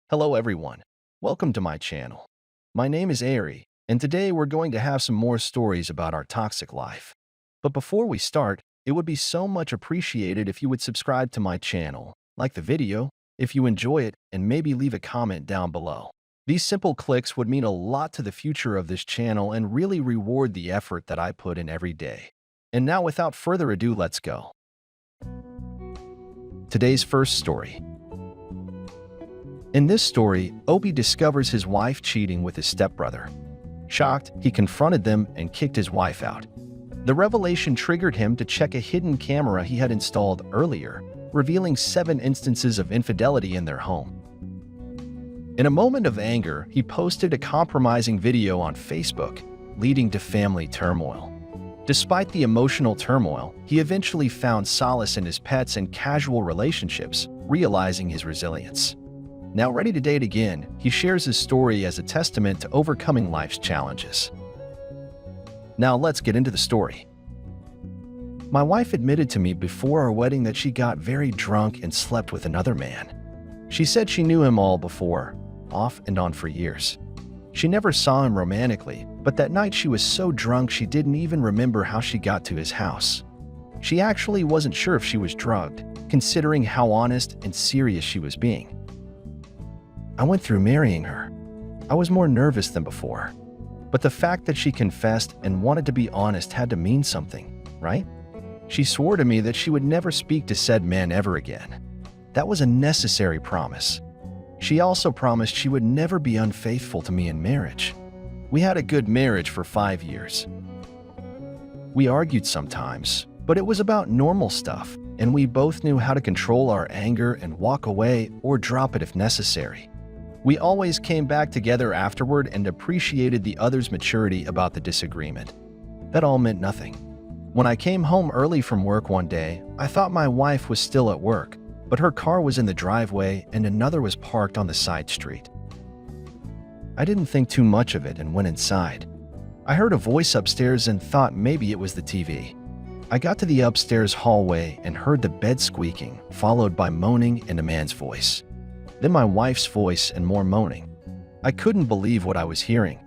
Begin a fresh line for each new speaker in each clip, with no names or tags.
Hello everyone, welcome to my channel. My name is Ari, and today we're going to have some more stories about our toxic life. But before we start, it would be so much appreciated if you would subscribe to my channel, like the video, if you enjoy it, and maybe leave a comment down below. These simple clicks would mean a lot to the future of this channel and really reward the effort that I put in every day. And now without further ado, let's go. Today's first story. In this story, Obi discovers his wife cheating with his stepbrother. Shocked, he confronted them and kicked his wife out. The revelation triggered him to check a hidden camera he had installed earlier, revealing 7 instances of infidelity in their home. In a moment of anger, he posted a compromising video on Facebook, leading to family turmoil. Despite the emotional turmoil, he eventually found solace in his pets and casual relationships, realizing his resilience. Now ready to date again, he shares his story as a testament to overcoming life's challenges. Now let's get into the story. My wife admitted to me before our wedding that she got very drunk and slept with another man. She said she knew him all before, off and on for years. She never saw him romantically, but that night she was so drunk she didn't even remember how she got to his house. She actually wasn't sure if she was drugged, considering how honest and serious she was being. I went through marrying her. I was more nervous than before. But the fact that she confessed and wanted to be honest had to mean something, right? She swore to me that she would never speak to said man ever again. That was a necessary promise. She also promised she would never be unfaithful to me in marriage. We had a good marriage for 5 years. We argued sometimes, but it was about normal stuff, and we both knew how to control our anger and walk away or drop it if necessary. We always came back together afterward and appreciated the other's maturity about the disagreement. That all meant nothing. When I came home early from work one day, I thought my wife was still at work, but her car was in the driveway and another was parked on the side street. I didn't think too much of it and went inside. I heard a voice upstairs and thought maybe it was the TV. I got to the upstairs hallway and heard the bed squeaking, followed by moaning and a man's voice. Then my wife's voice and more moaning. I couldn't believe what I was hearing.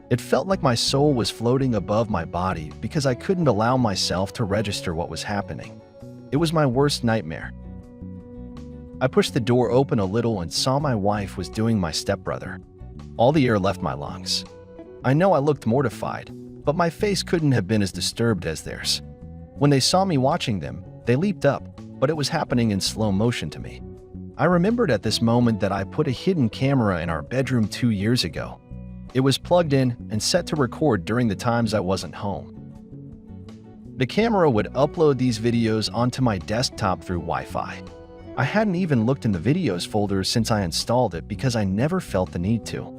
It felt like my soul was floating above my body because I couldn't allow myself to register what was happening. It was my worst nightmare. I pushed the door open a little and saw my wife was doing my stepbrother. All the air left my lungs. I know I looked mortified, but my face couldn't have been as disturbed as theirs. When they saw me watching them, they leaped up, but it was happening in slow motion to me. I remembered at this moment that I put a hidden camera in our bedroom 2 years ago. It was plugged in and set to record during the times I wasn't home. The camera would upload these videos onto my desktop through Wi-Fi. I hadn't even looked in the videos folder since I installed it because I never felt the need to.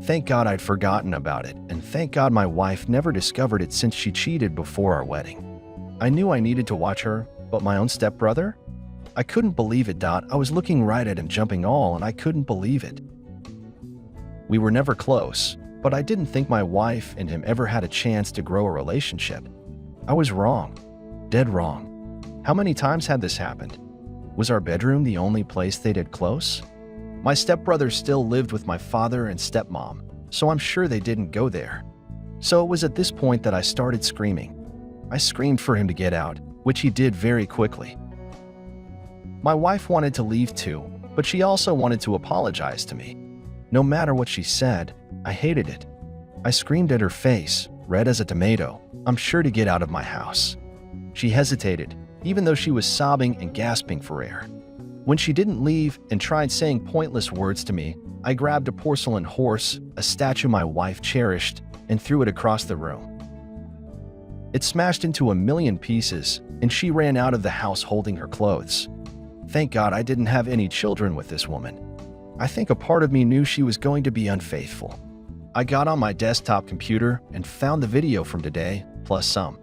Thank God I'd forgotten about it, and thank God my wife never discovered it since she cheated before our wedding. I knew I needed to watch her, but my own stepbrother? I couldn't believe it. I was looking right at him jumping all and I couldn't believe it. We were never close, but I didn't think my wife and him ever had a chance to grow a relationship. I was wrong. Dead wrong. How many times had this happened? Was our bedroom the only place they did close? My stepbrother still lived with my father and stepmom, so I'm sure they didn't go there. So it was at this point that I started screaming. I screamed for him to get out, which he did very quickly. My wife wanted to leave too, but she also wanted to apologize to me. No matter what she said, I hated it. I screamed at her face, red as a tomato, "I'm sure to get out of my house." She hesitated, even though she was sobbing and gasping for air. When she didn't leave and tried saying pointless words to me, I grabbed a porcelain horse, a statue my wife cherished, and threw it across the room. It smashed into a million pieces, and she ran out of the house holding her clothes. Thank God I didn't have any children with this woman. I think a part of me knew she was going to be unfaithful. I got on my desktop computer and found the video from today, plus some.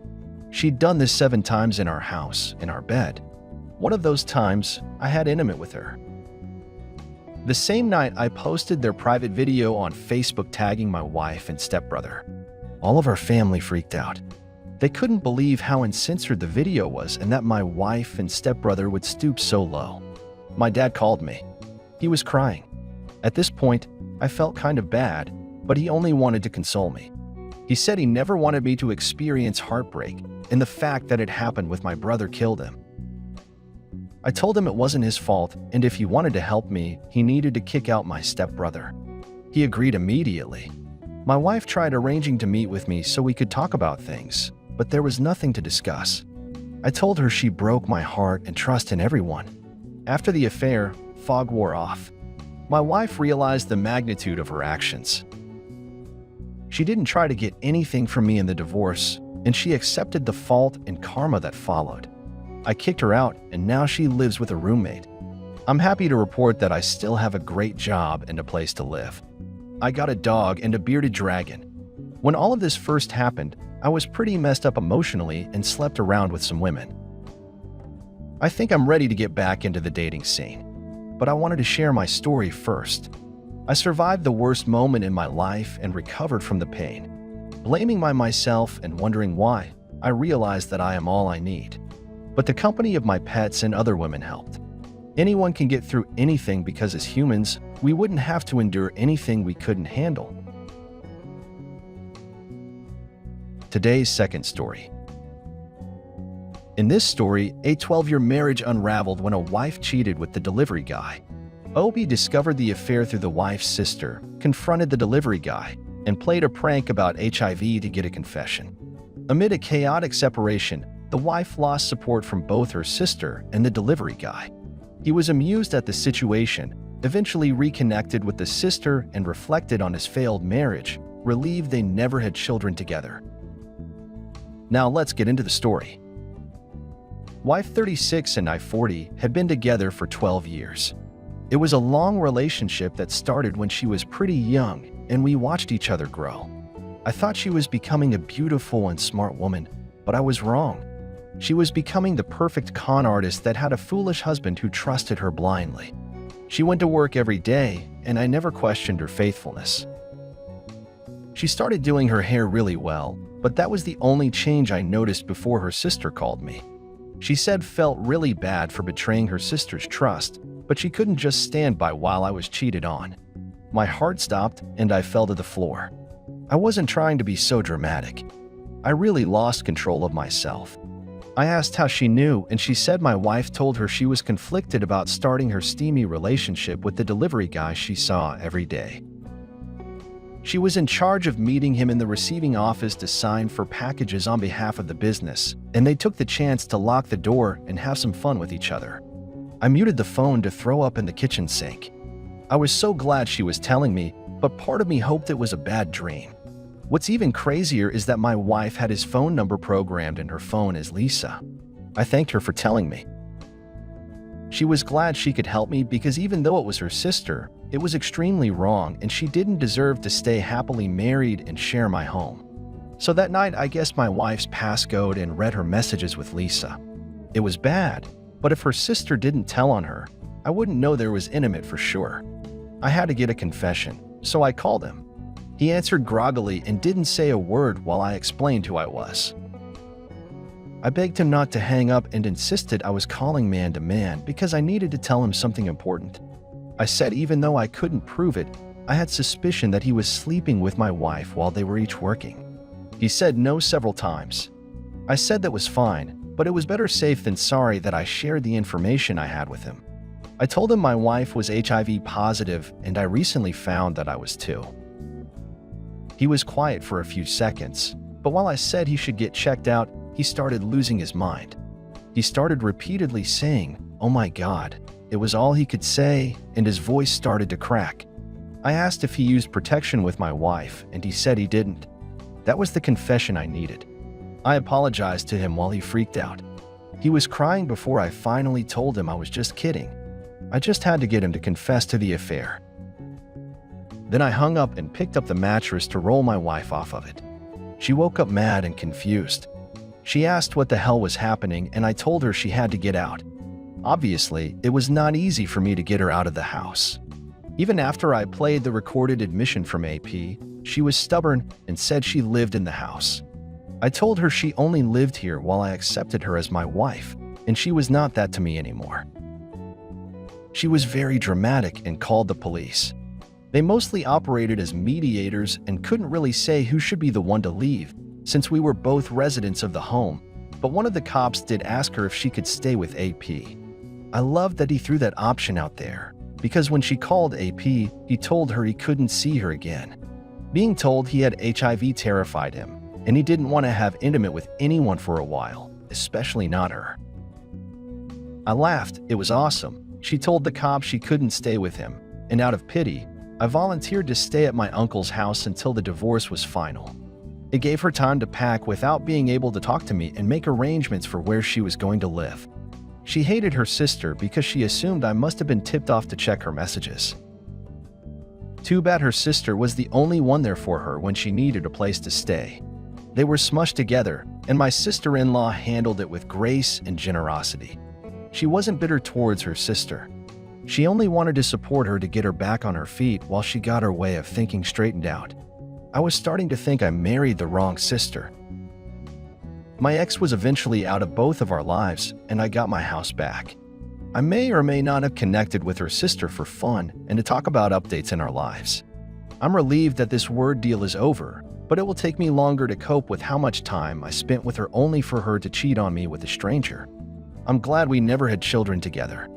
She'd done this 7 times in our house, in our bed. One of those times, I had intimate with her. The same night, I posted their private video on Facebook tagging my wife and stepbrother. All of our family freaked out. They couldn't believe how uncensored the video was and that my wife and stepbrother would stoop so low. My dad called me. He was crying. At this point, I felt kind of bad, but he only wanted to console me. He said he never wanted me to experience heartbreak, and the fact that it happened with my brother killed him. I told him it wasn't his fault, and if he wanted to help me, he needed to kick out my stepbrother. He agreed immediately. My wife tried arranging to meet with me so we could talk about things, but there was nothing to discuss. I told her she broke my heart and trust in everyone. After the affair, fog wore off. My wife realized the magnitude of her actions. She didn't try to get anything from me in the divorce, and she accepted the fault and karma that followed. I kicked her out, and now she lives with a roommate. I'm happy to report that I still have a great job and a place to live. I got a dog and a bearded dragon. When all of this first happened, I was pretty messed up emotionally and slept around with some women. I think I'm ready to get back into the dating scene, but I wanted to share my story first. I survived the worst moment in my life and recovered from the pain. Blaming myself and wondering why, I realized that I am all I need. But the company of my pets and other women helped. Anyone can get through anything because as humans, we wouldn't have to endure anything we couldn't handle. Today's second story. In this story, a 12-year marriage unraveled when a wife cheated with the delivery guy. Obi discovered the affair through the wife's sister, confronted the delivery guy, and played a prank about HIV to get a confession. Amid a chaotic separation, the wife lost support from both her sister and the delivery guy. He was amused at the situation, eventually reconnected with the sister and reflected on his failed marriage, relieved they never had children together. Now let's get into the story. Wife 36 and I 40 had been together for 12 years. It was a long relationship that started when she was pretty young, and we watched each other grow. I thought she was becoming a beautiful and smart woman, but I was wrong. She was becoming the perfect con artist that had a foolish husband who trusted her blindly. She went to work every day, and I never questioned her faithfulness. She started doing her hair really well, but that was the only change I noticed before her sister called me. She said felt really bad for betraying her sister's trust, but she couldn't just stand by while I was cheated on. My heart stopped and I fell to the floor. I wasn't trying to be so dramatic. I really lost control of myself. I asked how she knew, and she said my wife told her she was conflicted about starting her steamy relationship with the delivery guy she saw every day. She was in charge of meeting him in the receiving office to sign for packages on behalf of the business, and they took the chance to lock the door and have some fun with each other. I muted the phone to throw up in the kitchen sink. I was so glad she was telling me, but part of me hoped it was a bad dream. What's even crazier is that my wife had his phone number programmed in her phone as Lisa. I thanked her for telling me. She was glad she could help me because even though it was her sister, it was extremely wrong and she didn't deserve to stay happily married and share my home. So that night I guessed my wife's passcode and read her messages with Lisa. It was bad, but if her sister didn't tell on her, I wouldn't know there was intimate for sure. I had to get a confession, so I called him. He answered groggily and didn't say a word while I explained who I was. I begged him not to hang up and insisted I was calling man to man because I needed to tell him something important. I said even though I couldn't prove it, I had suspicion that he was sleeping with my wife while they were each working. He said no several times. I said that was fine, but it was better safe than sorry that I shared the information I had with him. I told him my wife was HIV positive and I recently found that I was too. He was quiet for a few seconds, but while I said he should get checked out, he started losing his mind. He started repeatedly saying, "Oh my God." It was all he could say, and his voice started to crack. I asked if he used protection with my wife, and he said he didn't. That was the confession I needed. I apologized to him while he freaked out. He was crying before I finally told him I was just kidding. I just had to get him to confess to the affair. Then I hung up and picked up the mattress to roll my wife off of it. She woke up mad and confused. She asked what the hell was happening, and I told her she had to get out. Obviously, it was not easy for me to get her out of the house. Even after I played the recorded admission from AP, she was stubborn and said she lived in the house. I told her she only lived here while I accepted her as my wife, and she was not that to me anymore. She was very dramatic and called the police. They mostly operated as mediators and couldn't really say who should be the one to leave, since we were both residents of the home, but one of the cops did ask her if she could stay with AP. I loved that he threw that option out there, because when she called AP, he told her he couldn't see her again. Being told he had HIV terrified him, and he didn't want to have intimate with anyone for a while, especially not her. I laughed. It was awesome. She told the cop she couldn't stay with him, and out of pity, I volunteered to stay at my uncle's house until the divorce was final. It gave her time to pack without being able to talk to me and make arrangements for where she was going to live. She hated her sister because she assumed I must have been tipped off to check her messages. Too bad her sister was the only one there for her when she needed a place to stay. They were smushed together, and my sister-in-law handled it with grace and generosity. She wasn't bitter towards her sister. She only wanted to support her to get her back on her feet while she got her way of thinking straightened out. I was starting to think I married the wrong sister. My ex was eventually out of both of our lives, and I got my house back. I may or may not have connected with her sister for fun and to talk about updates in our lives. I'm relieved that this word deal is over, but it will take me longer to cope with how much time I spent with her only for her to cheat on me with a stranger. I'm glad we never had children together.